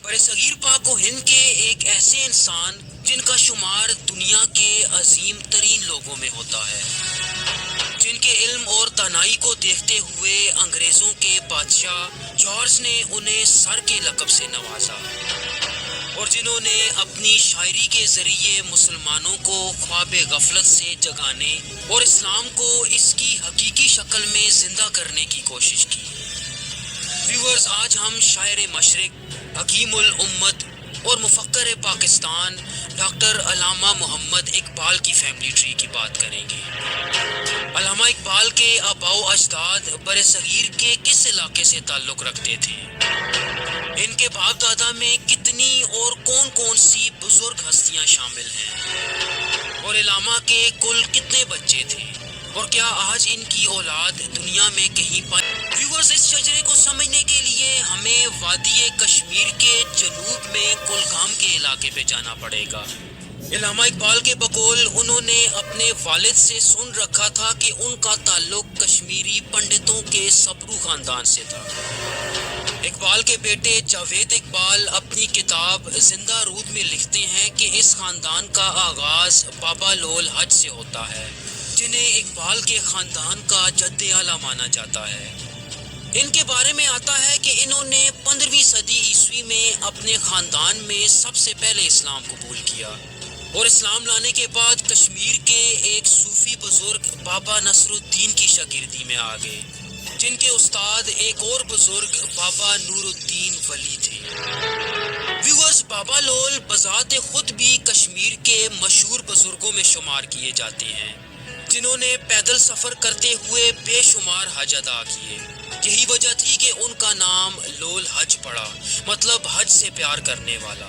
برصغیر پاک و ہند کے ایک ایسے انسان جن کا شمار دنیا کے عظیم ترین لوگوں میں ہوتا ہے، جن کے علم اور دانائی کو دیکھتے ہوئے انگریزوں کے بادشاہ جارج نے انہیں سر کے لقب سے نوازا، اور جنہوں نے اپنی شاعری کے ذریعے مسلمانوں کو خواب غفلت سے جگانے اور اسلام کو اس کی حقیقی شکل میں زندہ کرنے کی کوشش کی۔ ویورز، آج ہم شاعر مشرق، حکیم الامت اور مفکر پاکستان ڈاکٹر علامہ محمد اقبال کی فیملی ٹری کی بات کریں گے۔ علامہ اقبال کے آباء و اجداد برصغیر کے کس علاقے سے تعلق رکھتے تھے؟ ان کے باپ دادا میں کتنی اور کون کون سی بزرگ ہستیاں شامل ہیں؟ اور علامہ کے کل کتنے بچے تھے؟ اور کیا آج ان کی اولاد دنیا میں کہیں پائی؟ ویورز، اس شجرے کو سمجھنے کے لیے ہمیں وادی کشمیر کے جنوب میں کلگام کے علاقے پہ جانا پڑے گا۔ علامہ اقبال کے بقول انہوں نے اپنے والد سے سن رکھا تھا کہ ان کا تعلق کشمیری پنڈتوں کے سبرو خاندان سے تھا۔ اقبال کے بیٹے جاوید اقبال اپنی کتاب زندہ رود میں لکھتے ہیں کہ اس خاندان کا آغاز بابا لول حج سے ہوتا ہے، جنہیں اقبال کے خاندان کا جد اعلیٰ مانا جاتا ہے۔ ان کے بارے میں آتا ہے کہ انہوں نے 15ویں صدی عیسوی میں اپنے خاندان میں سب سے پہلے اسلام قبول کیا، اور اسلام لانے کے بعد کشمیر کے ایک صوفی بزرگ بابا نصر الدین کی شاگردی میں آ گئے، جن کے استاد ایک اور بزرگ بابا نور الدین ولی تھے۔ ویورز، بابا لول بذات خود بھی کشمیر کے مشہور بزرگوں میں شمار کیے جاتے ہیں، جنہوں نے پیدل سفر کرتے ہوئے بے شمار حج ادا کیے۔ یہی وجہ تھی کہ ان کا نام لول حج پڑا، مطلب حج سے پیار کرنے والا۔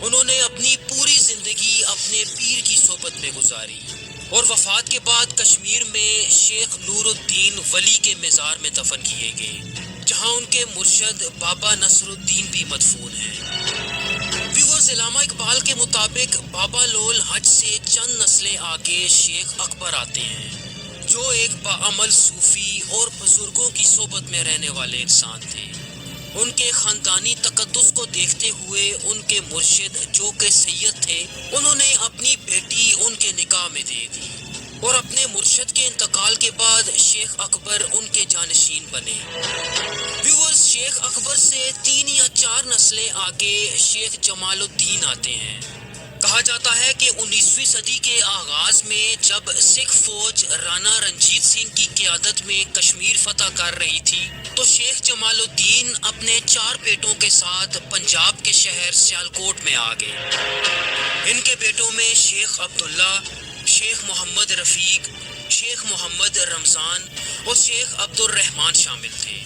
انہوں نے اپنی پوری زندگی اپنے پیر کی صحبت میں گزاری، اور وفات کے بعد کشمیر میں شیخ نور الدین ولی کے مزار میں دفن کیے گئے، جہاں ان کے مرشد بابا نصر الدین بھی مدفون ہیں۔ ویورز، علامہ اقبال کے مطابق بابا لول حج سے چند نسلیں آگے شیخ اکبر آتے ہیں، جو ایک باعمل صوفی اور بزرگوں کی صحبت میں رہنے والے انسان تھے۔ ان کے خاندانی تقدس کو دیکھتے ہوئے ان کے مرشد جو کہ سید تھے، انہوں نے اپنی بیٹی ان کے نکاح میں دے دی، اور اپنے مرشد کے انتقال کے بعد شیخ اکبر ان کے جانشین بنے۔ ویورز، شیخ اکبر سے 3 یا 4 نسلیں آگے شیخ جمال الدین آتے ہیں۔ کہا جاتا ہے کہ 19ویں صدی کے آغاز میں جب سکھ فوج رانا رنجیت سنگھ کی قیادت میں کشمیر فتح کر رہی تھی، تو شیخ جمال الدین اپنے 4 بیٹوں کے ساتھ پنجاب کے شہر سیالکوٹ میں آ گئے۔ ان کے بیٹوں میں شیخ عبداللہ، شیخ محمد رفیق، شیخ محمد رمضان اور شیخ عبد الرحمان شامل تھے۔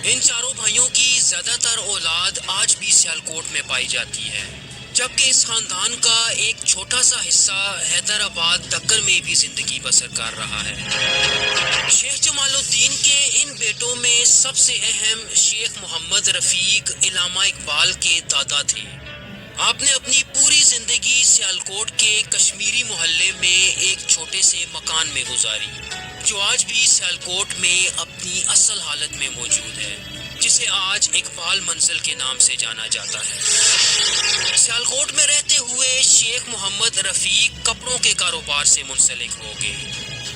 ان چاروں بھائیوں کی زیادہ تر اولاد آج بھی سیالکوٹ میں پائی جاتی ہے، جبکہ اس خاندان کا ایک چھوٹا سا حصہ حیدرآباد دکن میں بھی زندگی بسر کر رہا ہے۔ شیخ جمال الدین کے ان بیٹوں میں سب سے اہم شیخ محمد رفیق علامہ اقبال کے دادا تھے۔ آپ نے اپنی پوری زندگی سیالکوٹ کے کشمیری محلے میں ایک چھوٹے سے مکان میں گزاری، جو آج بھی سیالکوٹ میں اپنی اصل حالت میں موجود ہے، جسے آج اقبال منزل کے نام سے جانا جاتا ہے۔ سیالکوٹ میں رہتے ہوئے شیخ محمد رفیق کپڑوں کے کاروبار سے منسلک ہو گئے۔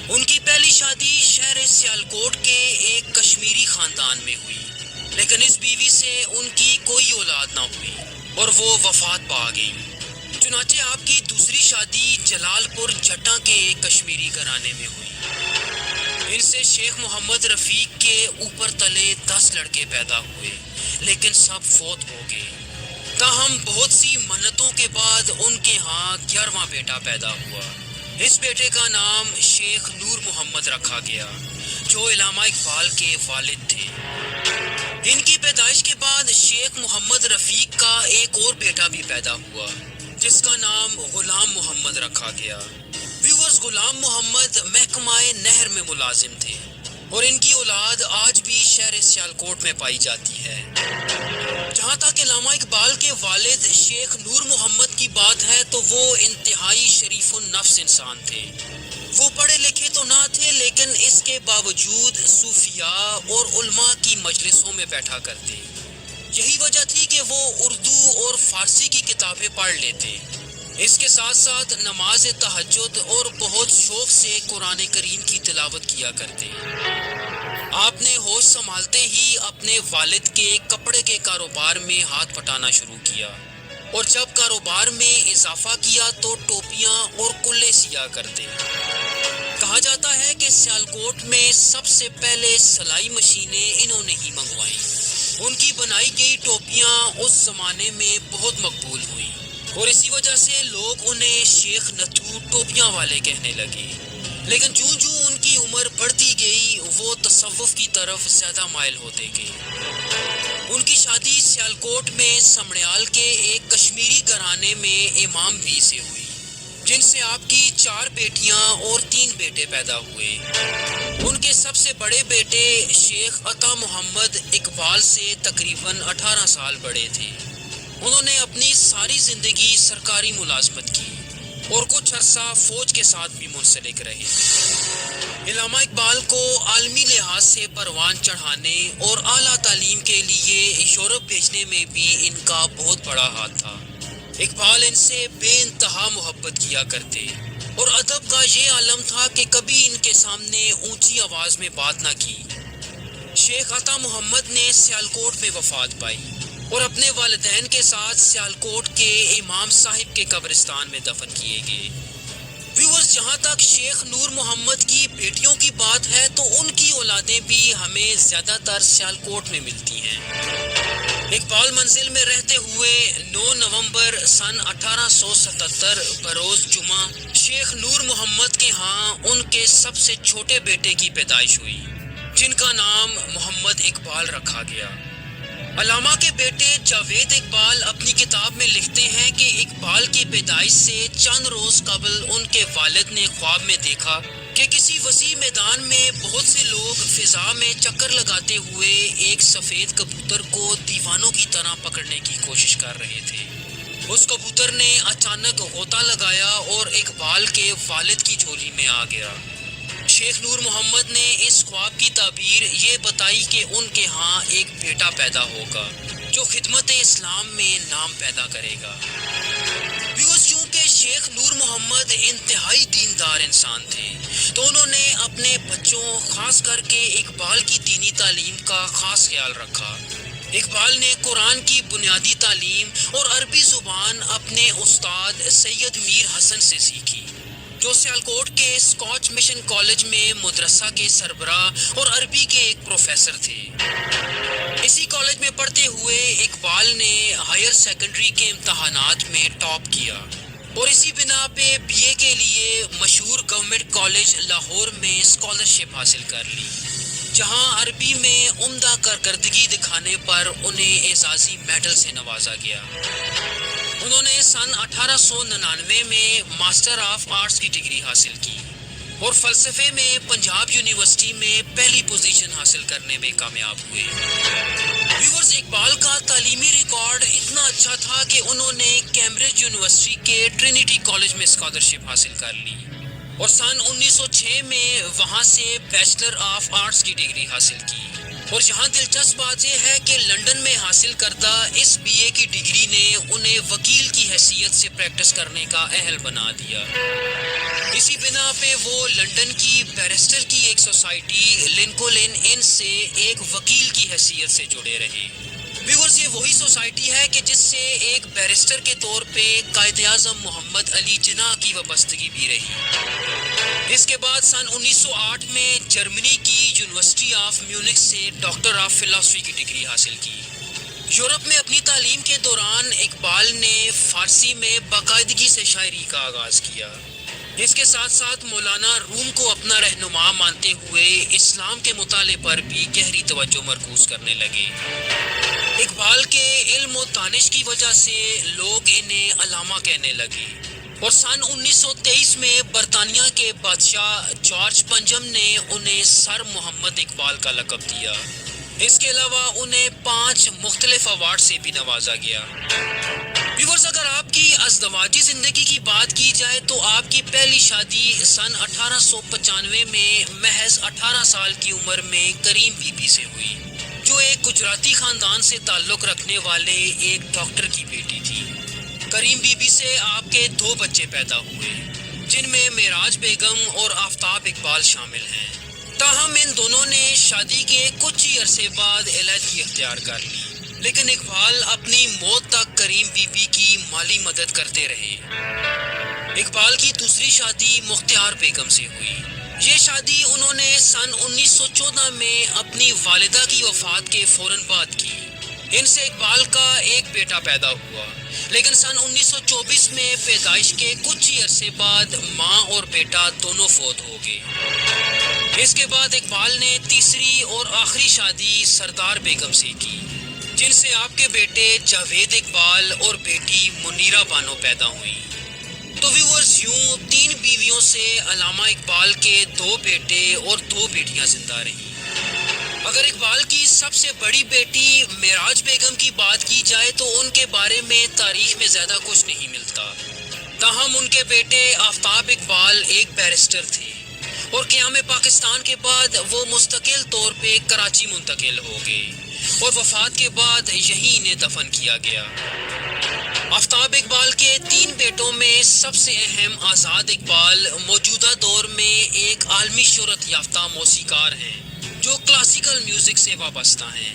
ان کی پہلی شادی شہر سیالکوٹ کے ایک کشمیری خاندان میں ہوئی، لیکن اس بیوی سے ان کی کوئی اولاد نہ ہوئی، اور وہ وفات پا گئی۔ چنانچہ آپ کی دوسری شادی جلال پور جھٹا کے ایک کشمیری گھرانے میں ہوئی۔ ان سے شیخ محمد رفیق کے اوپر تلے 10 لڑکے پیدا ہوئے، لیکن سب فوت ہو گئے۔ تاہم بہت سی منتوں کے بعد ان کے ہاں 11واں بیٹا پیدا ہوا۔ اس بیٹے کا نام شیخ نور محمد رکھا گیا، جو علامہ اقبال کے والد تھے۔ ان کی پیدائش کے بعد شیخ محمد رفیق کا ایک اور بیٹا بھی پیدا ہوا، جس کا نام غلام محمد رکھا گیا۔ ویورز، غلام محمد محکمہ نہر میں ملازم تھے، اور ان کی اولاد آج بھی شہر سیالکوٹ میں پائی جاتی ہے۔ جہاں تک علامہ اقبال کے والد شیخ نور محمد کی بات ہے تو وہ انتہائی شریف النفس انسان تھے۔ وہ پڑھے لکھے تو نہ تھے، لیکن اس کے باوجود صوفیاء اور علماء کی مجلسوں میں بیٹھا کرتے۔ یہی وجہ تھی کہ وہ اردو فارسی کی کتابیں پڑھ لیتے۔ اس کے ساتھ ساتھ نماز تہجد اور بہت شوق سے قرآن کریم کی تلاوت کیا کرتے۔ آپ نے ہوش سنبھالتے ہی اپنے والد کے کپڑے کے کاروبار میں ہاتھ پھٹانا شروع کیا، اور جب کاروبار میں اضافہ کیا تو ٹوپیاں اور کلے سیا کرتے۔ کہا جاتا ہے کہ سیالکوٹ میں سب سے پہلے سلائی مشینیں انہوں نے ہی منگوائیں۔ ان کی بنائی گئی ٹوپیاں اس زمانے میں بہت مقبول ہوئیں، اور اسی وجہ سے لوگ انہیں شیخ نتھو ٹوپیاں والے کہنے لگے۔ لیکن جوں جوں ان کی عمر بڑھتی گئی وہ تصوف کی طرف زیادہ مائل ہوتے گئے۔ ان کی شادی سیالکوٹ میں سمڑیال کے ایک کشمیری گھرانے میں امام بی سے ہوئی، جن سے آپ کی 4 بیٹیاں اور 3 بیٹے پیدا ہوئے۔ ان کے سب سے بڑے بیٹے شیخ عطا محمد اقبال سے تقریباً 18 سال بڑے تھے۔ انہوں نے اپنی ساری زندگی سرکاری ملازمت کی اور کچھ عرصہ فوج کے ساتھ بھی منسلک رہے۔ علامہ اقبال کو عالمی لحاظ سے پروان چڑھانے اور اعلیٰ تعلیم کے لیے یورپ بھیجنے میں بھی ان کا بہت بڑا ہاتھ تھا۔ اقبال ان سے بے انتہا محبت کیا کرتے، اور ادب کا یہ عالم تھا کہ کبھی ان کے سامنے اونچی آواز میں بات نہ کی۔ شیخ عطا محمد نے سیالکوٹ میں وفات پائی اور اپنے والدین کے ساتھ سیالکوٹ کے امام صاحب کے قبرستان میں دفن کیے گئے۔ ویورز، جہاں تک شیخ نور محمد کی بیٹیوں کی بات ہے تو ان کی اولادیں بھی ہمیں زیادہ تر سیالکوٹ میں ملتی ہیں۔ اقبال منزل میں رہتے ہوئے 9 نومبر سن 1877 بروز جمعہ شیخ نور محمد کے ہاں ان کے سب سے چھوٹے بیٹے کی پیدائش ہوئی، جن کا نام محمد اقبال رکھا گیا۔ علامہ کے بیٹے جاوید اقبال اپنی کتاب میں لکھتے ہیں کہ اقبال کی پیدائش سے چند روز قبل ان کے والد نے خواب میں دیکھا کہ کسی وسیع میدان میں بہت سے لوگ فضا میں چکر لگاتے ہوئے ایک سفید کبوتر کو دیوانوں کی طرح پکڑنے کی کوشش کر رہے تھے۔ اس کبوتر نے اچانک غوطہ لگایا اور اقبال کے والد کی جھولی میں آ گیا۔ شیخ نور محمد نے اس خواب کی تعبیر یہ بتائی کہ ان کے ہاں ایک بیٹا پیدا ہوگا جو خدمت اسلام میں نام پیدا کرے گا۔ چونکہ شیخ نور محمد انتہائی دیندار انسان تھے تو انہوں نے اپنے بچوں خاص کر کے اقبال کی دینی تعلیم کا خاص خیال رکھا۔ اقبال نے قرآن کی بنیادی تعلیم اور عربی زبان اپنے استاد سید میر حسن سے سیکھی، جو سیالکوٹ کے اسکاچ مشن کالج میں مدرسہ کے سربراہ اور عربی کے ایک پروفیسر تھے۔ اسی کالج میں پڑھتے ہوئے اقبال نے ہائر سیکنڈری کے امتحانات میں ٹاپ کیا اور اسی بنا پہ بی اے کے لیے مشہور گورنمنٹ کالج لاہور میں اسکالرشپ حاصل کر لی، جہاں عربی میں عمدہ کارکردگی دکھانے پر انہیں اعزازی میڈل سے نوازا گیا۔ انہوں نے سن 1899 میں ماسٹر آف آرٹس کی ڈگری حاصل کی اور فلسفے میں پنجاب یونیورسٹی میں پہلی پوزیشن حاصل کرنے میں کامیاب ہوئے۔ ویورز، اقبال کا تعلیمی ریکارڈ اتنا اچھا تھا کہ انہوں نے کیمبرج یونیورسٹی کے ٹرینیٹی کالج میں اسکالرشپ حاصل کر لی اور سن 1906 میں وہاں سے بیچلر آف آرٹس کی ڈگری حاصل کی۔ اور یہاں دلچسپ بات یہ ہے کہ لندن میں حاصل کردہ اس بی اے کی ڈگری نے انہیں وکیل کی حیثیت سے پریکٹس کرنے کا اہل بنا دیا۔ اسی بنا پہ وہ لندن کی بیرسٹر کی ایک سوسائٹی لنکولن ان سے ایک وکیل کی حیثیت سے جڑے رہے۔ ویورز، یہ وہی سوسائٹی ہے کہ جس سے ایک بیرسٹر کے طور پہ قائد اعظم محمد علی جناح کی وابستگی بھی رہی۔ اس کے بعد سن 1908 میں جرمنی کی یونیورسٹی آف میونک سے ڈاکٹر آف فلاسفی کی ڈگری حاصل کی۔ یورپ میں اپنی تعلیم کے دوران اقبال نے فارسی میں باقاعدگی سے شاعری کا آغاز کیا۔ اس کے ساتھ ساتھ مولانا روم کو اپنا رہنما مانتے ہوئے اسلام کے مطالعے پر بھی گہری توجہ مرکوز کرنے لگے۔ اقبال کے علم و دانش کی وجہ سے لوگ انہیں علامہ کہنے لگے اور سن 1923 میں برطانیہ کے بادشاہ جارج پنجم نے انہیں سر محمد اقبال کا لقب دیا۔ اس کے علاوہ انہیں 5 مختلف ایوارڈ سے بھی نوازا گیا۔ ویورز، اگر آپ کی ازدواجی زندگی کی بات کی جائے تو آپ کی پہلی شادی سن 1895 میں محض 18 سال کی عمر میں کریم بی بی سے ہوئی، جو جو ایک گجراتی خاندان سے تعلق رکھنے والے ایک ڈاکٹر کی بیٹی تھی۔ کریم بی بی سے آپ کے 2 بچے پیدا ہوئے، جن میں معراج بیگم اور آفتاب اقبال شامل ہیں۔ تاہم ان دونوں نے شادی کے کچھ ہی عرصے بعد علیحدگی اختیار کر لی، لیکن اقبال اپنی موت تک کریم بی بی کی مالی مدد کرتے رہے۔ اقبال کی دوسری شادی مختار بیگم سے ہوئی۔ یہ شادی انہوں نے سن 1914 میں اپنی والدہ کی وفات کے فوراً بعد کی۔ ان سے اقبال کا ایک بیٹا پیدا ہوا، لیکن سن 1924 میں پیدائش کے کچھ ہی عرصے بعد ماں اور بیٹا دونوں فوت ہو گئے۔ اس کے بعد اقبال نے تیسری اور آخری شادی سردار بیگم سے کی، جن سے آپ کے بیٹے جاوید اقبال اور بیٹی منیرہ بانو پیدا ہوئی۔ تو ویورز، یوں 3 بیویوں سے علامہ اقبال کے 2 بیٹے اور 2 بیٹیاں زندہ رہیں۔ اگر اقبال کی سب سے بڑی بیٹی معراج بیگم کی بات کی جائے تو ان کے بارے میں تاریخ میں زیادہ کچھ نہیں ملتا۔ تاہم ان کے بیٹے آفتاب اقبال ایک بیرسٹر تھے، اور قیام پاکستان کے بعد وہ مستقل طور پہ کراچی منتقل ہو گئے، اور وفات کے بعد یہیں انہیں دفن کیا گیا۔ آفتاب اقبال کے 3 بیٹوں میں سب سے اہم آزاد اقبال موجودہ دور میں ایک عالمی شہرت یافتہ موسیقار ہیں جو کلاسیکل میوزک سے وابستہ ہیں۔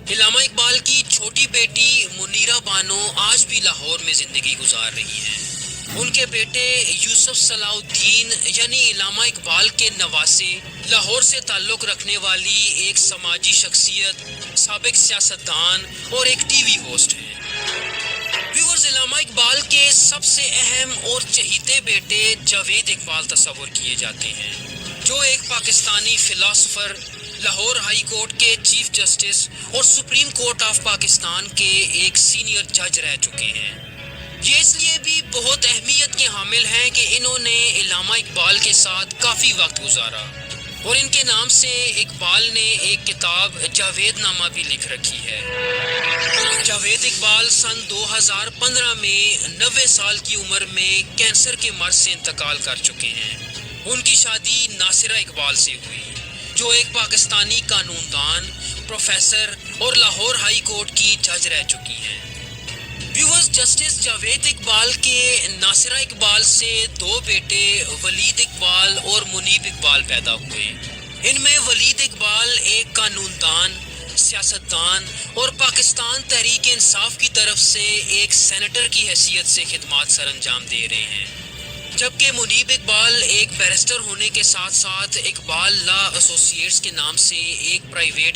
علامہ اقبال کی چھوٹی بیٹی منیرہ بانو آج بھی لاہور میں زندگی گزار رہی ہیں۔ ان کے بیٹے یوسف صلاح الدین یعنی علامہ اقبال کے نواسے لاہور سے تعلق رکھنے والی ایک سماجی شخصیت، سابق سیاستدان اور ایک ٹی وی ہوسٹ ہیں۔ ویورز، علامہ اقبال کے سب سے اہم اور چہیتے بیٹے جاوید اقبال تصور کیے جاتے ہیں، جو ایک Pakistani philosopher, Lahore high court کے چیف جسٹس اور سپریم کورٹ آف پاکستان کے ایک سینئر جج رہ چکے ہیں۔ یہ اس لیے بھی بہت اہمیت کے حامل ہیں کہ انہوں نے علامہ اقبال کے ساتھ کافی وقت گزارا، اور ان کے نام سے اقبال نے ایک کتاب جاوید نامہ بھی لکھ رکھی ہے۔ جاوید اقبال سن 2015 میں 90 سال کی عمر میں کینسر کے مرض سے انتقال کر چکے ہیں۔ ان کی شادی ناصرہ اقبال سے ہوئی، جو ایک پاکستانی قانون دان، پروفیسر اور لاہور ہائی کورٹ کی جج رہ چکی ہیں۔ ویورز، جسٹس جاوید اقبال کے ناصرہ اقبال سے 2 بیٹے ولید اقبال اور منیب اقبال پیدا ہوئے۔ ان میں ولید اقبال ایک قانون دان، سیاستدان اور پاکستان تحریک انصاف کی طرف سے ایک سینیٹر کی حیثیت سے خدمات سر انجام دے رہے ہیں، جبکہ منیب اقبال ایک بیرسٹر ہونے کے ساتھ ساتھ اقبال لا ایسوسی ایٹس کے نام سے ایک پرائیویٹ